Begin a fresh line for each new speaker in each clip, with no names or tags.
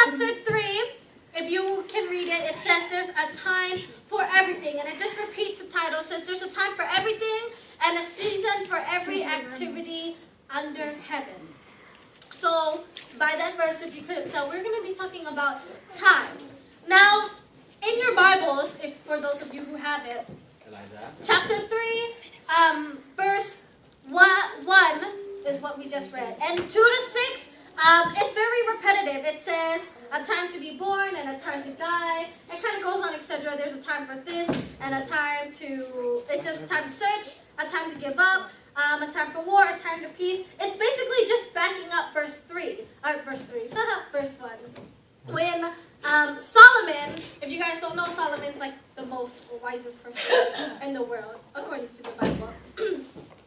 chapter 3, if you can read it, it says there's a time for everything. And it just repeats the title. It says there's a time for everything and a season for every activity under heaven. So, by that verse, if you couldn't tell, we're going to be talking about time. Now, in your Bibles, if for those of you who have it, chapter 3, verse 1 is what we just read. And 2 to 6, it's very repetitive. It says a time to be born and a time to die. It kind of goes on, etc. There's a time for this and a time to, it says a time to search, a time to give up, a time for war, a time to peace. It's basically just backing up verse 1. When Solomon, if you guys don't know, Solomon's like the most wisest person in the world, according to the Bible.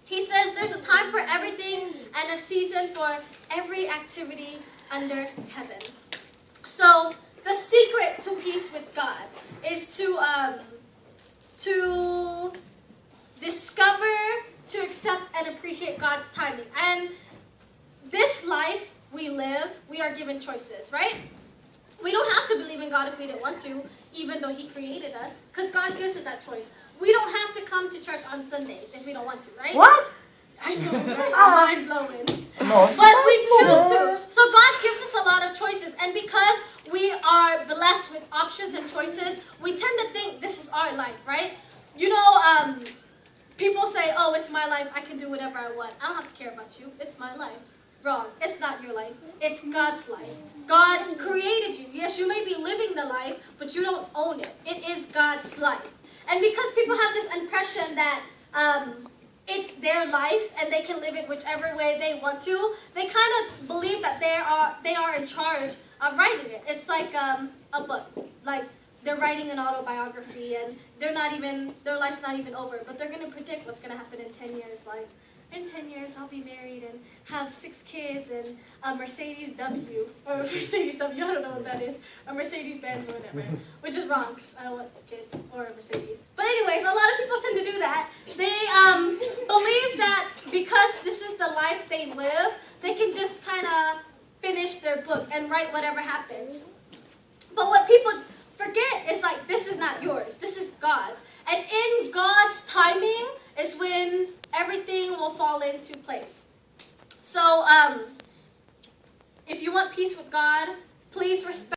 He says there's a time for everything and a season for every activity under heaven. So the secret to peace with God is to discover, to accept and appreciate God's timing. And this life we live, we are given choices, right? We don't have to believe in God if we didn't want to, even though He created us, because God gives us that choice. We don't have to come to church on Sundays if we don't want to, right?
What?
I know, right? Mind-blowing. But we choose to. So God gives us a lot of choices, and because we are blessed with options and choices, we tend to think this is our life, right? You know, people say, oh, it's my life, I can do whatever I want. I don't have to care about you. It's my life. Wrong. It's not your life. It's God's life. God created you. Yes, you may be living the life, but you don't own it. It is God's life. And because people have this impression that it's their life and they can live it whichever way they want to, they kind of believe that they are in charge of writing it. It's like a book. Like they're writing an autobiography and their life's not even over, but they're going to predict what's going to happen in 10 years. Like, in 10 years, I'll be married and have 6 kids and a Mercedes W. Or a Mercedes W, I don't know what that is. A Mercedes Benz or whatever. Which is wrong, because I don't want kids or a Mercedes. But anyways, a lot of people tend to do that. They believe that because this is the life they live, they can just kind of finish their book and write whatever happens. But what people forget is like, this is not yours. This is God's. And in God's timing is when everything will fall into place. So, if you want peace with God, please respect